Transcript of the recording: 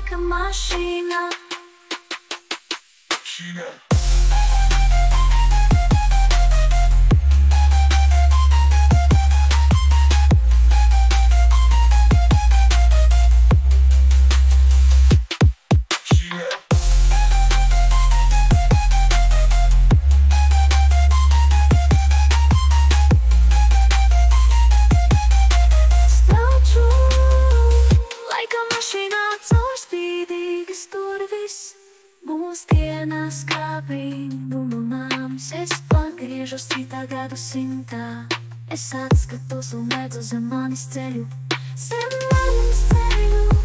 laika mašīna. Slauču laika mašīnā caurspīdīgas durvis. Mūsdienās kā brīnumu nams, es pagriežos citā gadsimtā. Es atskatos un redzu zem manis ceļu, zem manis ceļu.